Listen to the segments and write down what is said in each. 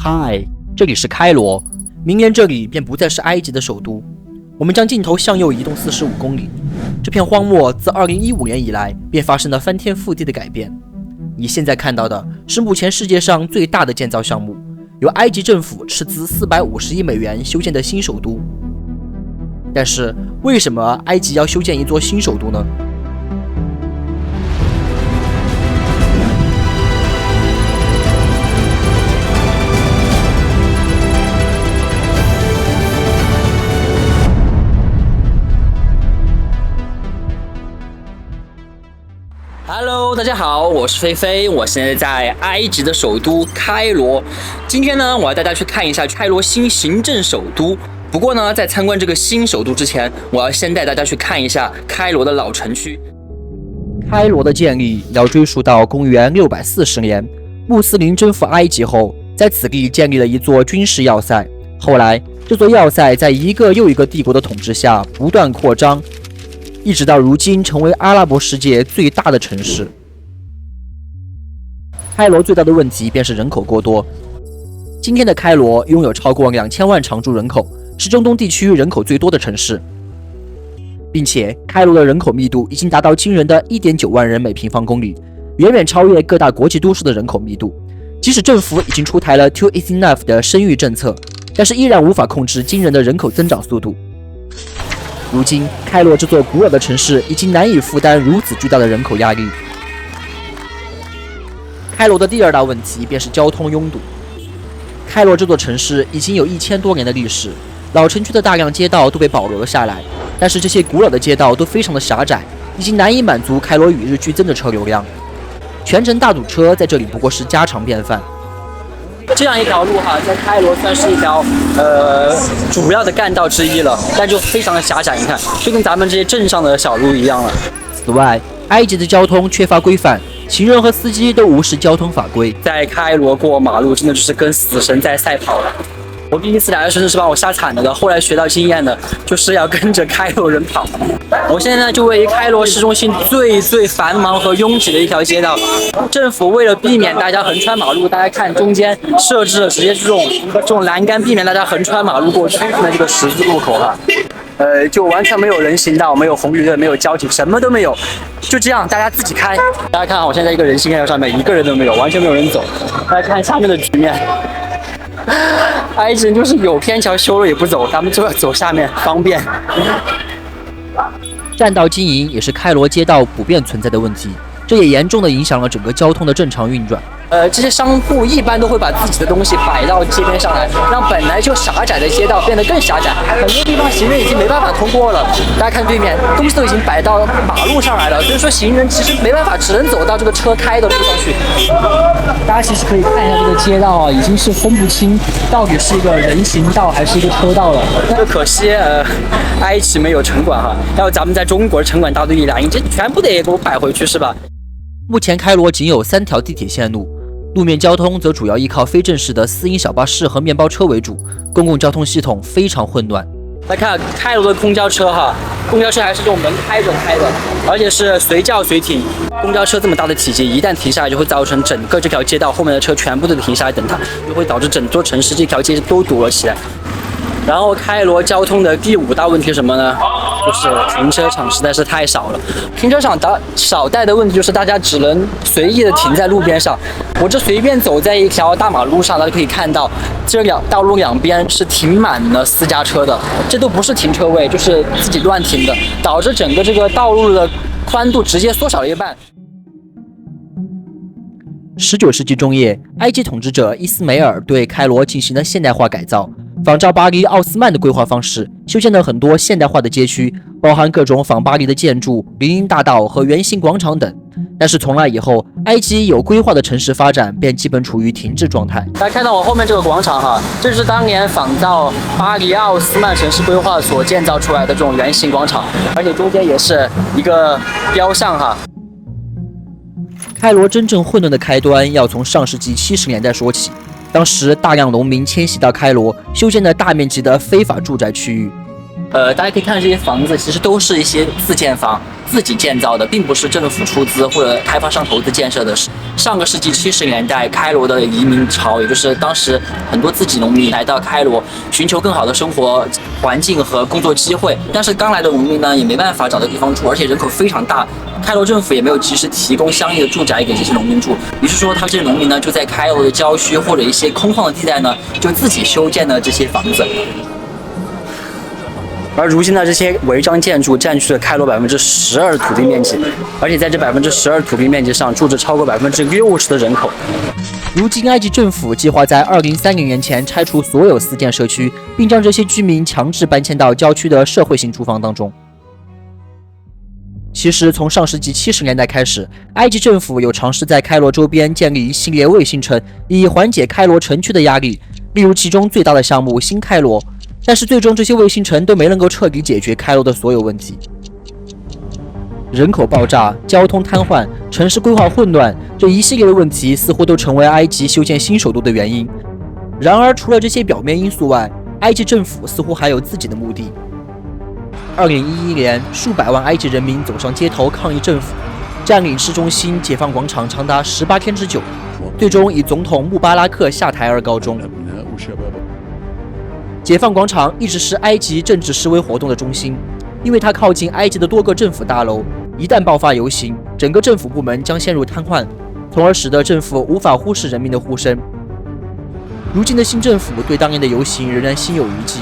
嗨，这里是开罗，明年这里便不再是埃及的首都。我们将镜头向右移动45公里，这片荒漠自2015年以来便发生了翻天覆地的改变。你现在看到的是目前世界上最大的建造项目，由埃及政府斥资450亿美元修建的新首都。但是，为什么埃及要修建一座新首都呢？Hello， 大家好，我是菲菲，我现在在埃及的首都开罗。今天呢，我要带大家去看一下开罗新行政首都。不过呢，在参观这个新首都之前，我要先带大家去看一下开罗的老城区。开罗的建立要追溯到公元640年，穆斯林征服埃及后，在此地建立了一座军事要塞。后来，这座要塞在一个又一个帝国的统治下不断扩张。一直到如今成为阿拉伯世界最大的城市。开罗最大的问题便是人口过多。今天的开罗拥有超过2000万常住人口，是中东地区人口最多的城市，并且开罗的人口密度已经达到惊人的1.9万人每平方公里，远远超越各大国际都市的人口密度。即使政府已经出台了 Two is enough 的生育政策，但是依然无法控制惊人的人口增长速度。如今，开罗这座古老的城市已经难以负担如此巨大的人口压力。开罗的第二大问题便是交通拥堵。开罗这座城市已经有1000多年的历史，老城区的大量街道都被保留了下来，但是这些古老的街道都非常的狭窄，已经难以满足开罗与日俱增的车流量。全程大堵车在这里不过是家常便饭。这样一条路在开罗算是一条主要的干道之一了，但就非常的狭窄，你看，就跟咱们这些镇上的小路一样了。此外，埃及的交通缺乏规范，行人和司机都无视交通法规，在开罗过马路真的就是跟死神在赛跑了。我第一次来的时候是把我吓惨了的，后来学到经验的，就是要跟着开罗人跑。我现在呢就位于开罗市中心最繁忙和拥挤的一条街道。政府为了避免大家横穿马路，大家看中间设置了直接这种栏杆，避免大家横穿马路过去的这个十字路口就完全没有人行道，没有红绿灯，没有交警，什么都没有，就这样大家自己开。大家看我现在一个人行道上面一个人都没有，完全没有人走。大家看下面的局面。埃及人就是有天桥修了也不走，他们就要走下面方便。占道经营也是开罗街道普遍存在的问题，这也严重的影响了整个交通的正常运转。这些商铺一般都会把自己的东西摆到街边上来，让本来就狭窄的街道变得更狭窄。很多地方行人已经没办法通过了。大家看对面，东西都已经摆到马路上来了，所以说行人其实没办法，只能走到这个车开的路上去。大家其实可以看一下这个街道已经是分不清到底是一个人行道还是一个车道了。就可惜埃及没有城管要咱们在中国城管大队1-2这全部得给我摆回去是吧？目前开罗仅有3条地铁线路。路面交通则主要依靠非正式的私营小巴士和面包车为主，公共交通系统非常混乱。来看开罗的公交车公交车还是用门开着开的，而且是随叫随停。公交车这么大的体积，一旦停下来就会造成整个这条街道后面的车全部都停下来等它，就会导致整座城市这条街都堵了起来。然后开罗交通的第5大问题是什么呢？就是停车场实在是太少了。停车场少带的问题就是大家只能随意的停在路边上。我这随便走在一条大马路上，大家可以看到这道路两边是停满了私家车的，这都不是停车位，就是自己乱停的，导致整个这个道路的宽度直接缩小了一半。19世纪中叶，埃及统治者伊斯梅尔对开罗进行了现代化改造，仿照巴黎奥斯曼的规划方式，修建了很多现代化的街区，包含各种仿巴黎的建筑、林荫大道和圆形广场等。但是从那以后，埃及有规划的城市发展便基本处于停滞状态。大家看到我后面这个广场这是当年仿照巴黎奥斯曼城市规划所建造出来的这种圆形广场，而且中间也是一个雕像开罗真正混乱的开端要从上世纪70年代说起。当时大量农民迁徙到开罗，修建了大面积的非法住宅区域。大家可以看到这些房子其实都是一些自建房，自己建造的，并不是政府出资或者开发商投资建设的。上个世纪70年代，开罗的移民潮，也就是当时很多自己农民来到开罗，寻求更好的生活环境和工作机会。但是刚来的农民呢，也没办法找到地方住，而且人口非常大，开罗政府也没有及时提供相应的住宅给这些农民住。于是说，他们这些农民呢，就在开罗的郊区或者一些空旷的地带呢，就自己修建了这些房子。而如今呢，这些违章建筑占据了开罗12%的土地面积，而且在这12%土地面积上住着超过60%的人口。如今，埃及政府计划在2030年前拆除所有私建社区，并将这些居民强制搬迁到郊区的社会性住房当中。其实，从上世纪70年代开始，埃及政府有尝试在开罗周边建立一系列卫星城，以缓解开罗城区的压力。例如，其中最大的项目新开罗。但是最终这些卫星城都没能够彻底解决开罗的所有问题，人口爆炸、交通瘫痪、城市规划混乱，这一系列的问题似乎都成为埃及修建新首都的原因。然而，除了这些表面因素外，埃及政府似乎还有自己的目的。2011年，数百万埃及人民走上街头抗议政府，占领市中心解放广场长达18天之久，最终以总统穆巴拉克下台而告终。解放广场一直是埃及政治示威活动的中心，因为它靠近埃及的多个政府大楼，一旦爆发游行，整个政府部门将陷入瘫痪，从而使得政府无法忽视人民的呼声。如今的新政府对当年的游行仍然心有余悸，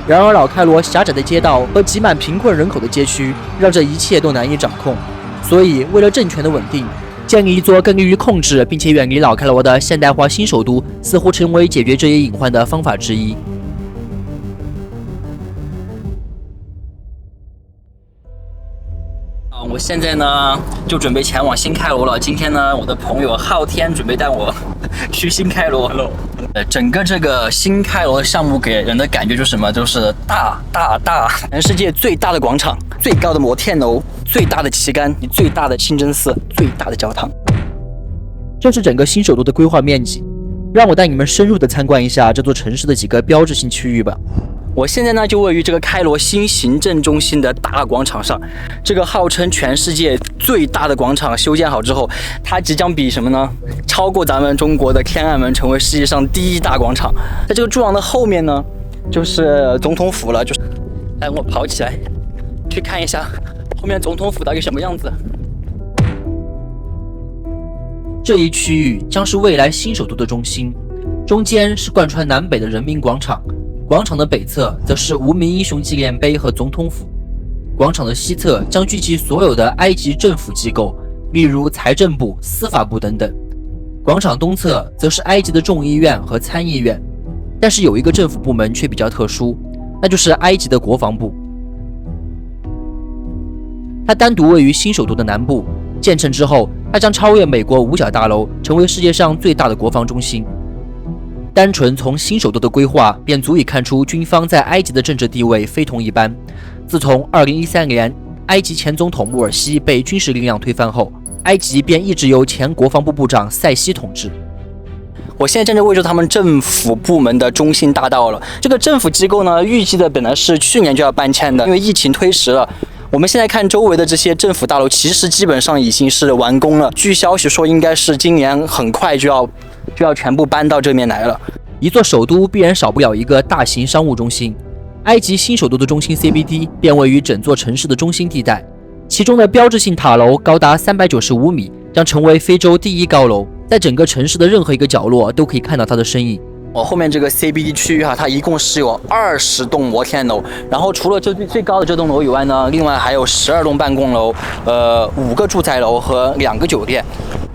然而老开罗狭窄的街道和挤满贫困人口的街区，让这一切都难以掌控。所以，为了政权的稳定，建立一座更利于控制并且远离老开罗的现代化新首都，似乎成为解决这一隐患的方法之一。我现在呢就准备前往新开罗了。今天呢，我的朋友昊天准备带我去新开罗。整个这个新开罗的项目给人的感觉就是什么？就是大，全世界最大的广场、最高的摩天楼、最大的旗杆、最大的清真寺、最大的教堂。这是整个新首都的规划面积。让我带你们深入的参观一下这座城市的几个标志性区域吧。我现在呢就位于这个开罗新行政中心的大广场上，这个号称全世界最大的广场修建好之后，它即将比什么呢？超过咱们中国的天安门，成为世界上第一大广场。在这个柱廊的后面呢，就是总统府了。来，我跑起来去看一下后面总统府到底什么样子。这一区域将是未来新首都的中心，中间是贯穿南北的人民广场。广场的北侧则是无名英雄纪念碑和总统府，广场的西侧将聚集所有的埃及政府机构，例如财政部、司法部等等。广场东侧则是埃及的众议院和参议院，但是有一个政府部门却比较特殊，那就是埃及的国防部。它单独位于新首都的南部，建成之后，它将超越美国五角大楼，成为世界上最大的国防中心。单纯从新首都的规划，便足以看出军方在埃及的政治地位非同一般。自从2013年埃及前总统穆尔西被军事力量推翻后，埃及便一直由前国防部部长塞西统治。我现在站在位于他们政府部门的中心大道了。这个政府机构呢，预计的本来是去年就要搬迁的，因为疫情推迟了。我们现在看周围的这些政府大楼，其实基本上已经是完工了。据消息说，应该是今年很快就要全部搬到这面来了。一座首都必然少不了一个大型商务中心，埃及新首都的中心 CBD 便位于整座城市的中心地带，其中的标志性塔楼高达395米，将成为非洲第一高楼，在整个城市的任何一个角落都可以看到它的身影。后面这个 CBD 区域它一共是有20栋摩天楼，然后除了这最高的这栋楼以外呢，另外还有12栋办公楼，5个住宅楼和2个酒店。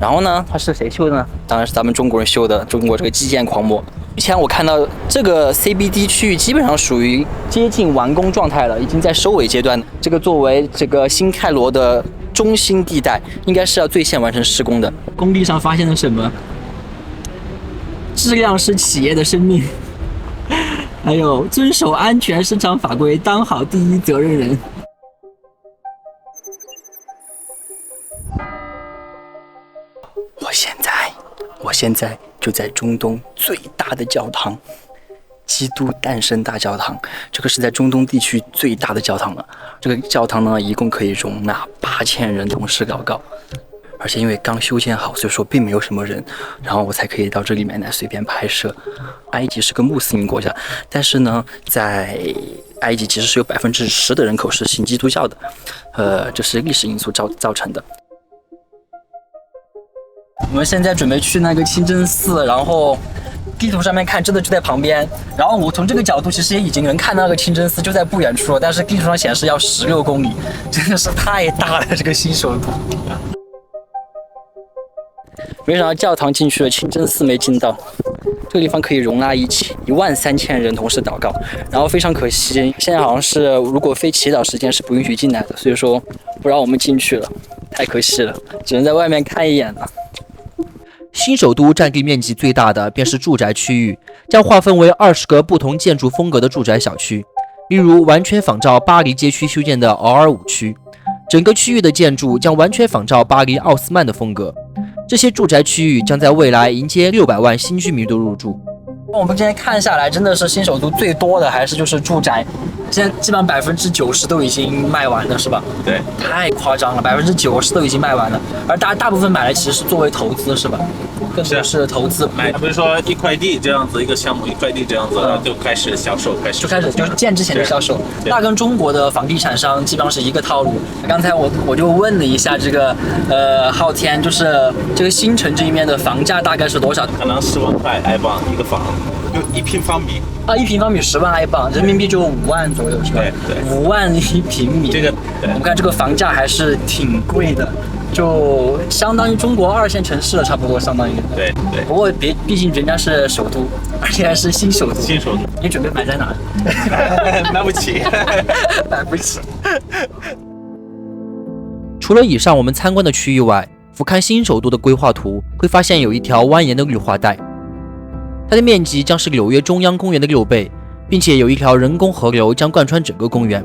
然后呢，它是谁修的呢？当然是咱们中国人修的，中国这个基建狂魔。目前我看到这个 CBD 区域基本上属于接近完工状态了，已经在收尾阶段。这个作为这个新开罗的中心地带，应该是要最先完成施工的。工地上发现了什么？质量是企业的生命，还有遵守安全生产法规，当好第一责任人。我现在就在中东最大的教堂——基督诞生大教堂，这个是在中东地区最大的教堂了。这个教堂呢，一共可以容纳8000人同时祷告，而且因为刚修建好，所以说并没有什么人，然后我才可以到这里面来随便拍摄。埃及是个穆斯林国家，但是呢，在埃及其实是有10%的人口是信基督教的，这是历史因素造成的。我们现在准备去那个清真寺，然后地图上面看真的就在旁边，然后我从这个角度其实也已经能看到那个清真寺就在不远处了，但是地图上显示要16公里，真的是太大了，这个新首都。没想到教堂进去了，清真寺没进到。这个地方可以容纳13000人同时祷告，然后非常可惜，现在好像是如果非祈祷时间是不允许进来的，所以说不让我们进去了，太可惜了，只能在外面看一眼了。新首都占地面积最大的便是住宅区域，将划分为20个不同建筑风格的住宅小区，例如完全仿照巴黎街区修建的奥尔5区，整个区域的建筑将完全仿照巴黎奥斯曼的风格。这些住宅区域将在未来迎接600万新居民的入住。我们今天看下来，真的是新首都最多的还是就是住宅，现在基本上90%都已经卖完了，是吧？对，太夸张了，90%都已经卖完了，而大部分买来其实是作为投资，是吧？更多是投资买，比如说一块地这样子，一个项目一块地这样子，就开始销售，就是建之前就销售。那跟中国的房地产商基本上是一个套路。刚才我就问了一下这个昊天，就是这个新城这一面的房价大概是多少？可能10万块埃镑一个房，就1平方米。1平方米10万埃镑，人民币就5万左右，是吧？对，5万1平米。这个，我们看这个房价还是挺贵的。就相当于中国2线城市了，差不多相当于。对。不过毕竟人家是首都，而且还是新首都。你准备买在哪？买不起，买不起。除了以上我们参观的区域外，俯瞰新首都的规划图，会发现有一条蜿蜒的绿化带，它的面积将是纽约中央公园的6倍，并且有一条人工河流将贯穿整个公园。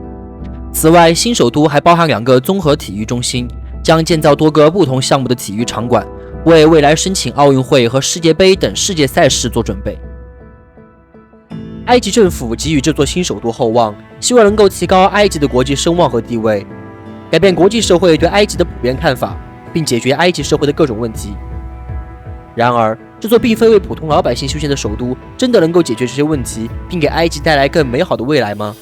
此外，新首都还包含2个综合体育中心。将建造多个不同项目的体育场馆，为未来申请奥运会和世界杯等世界赛事做准备。埃及政府给予这座新首都厚望，希望能够提高埃及的国际声望和地位，改变国际社会对埃及的普遍看法，并解决埃及社会的各种问题。然而，这座并非为普通老百姓修建的首都，真的能够解决这些问题，并给埃及带来更美好的未来吗？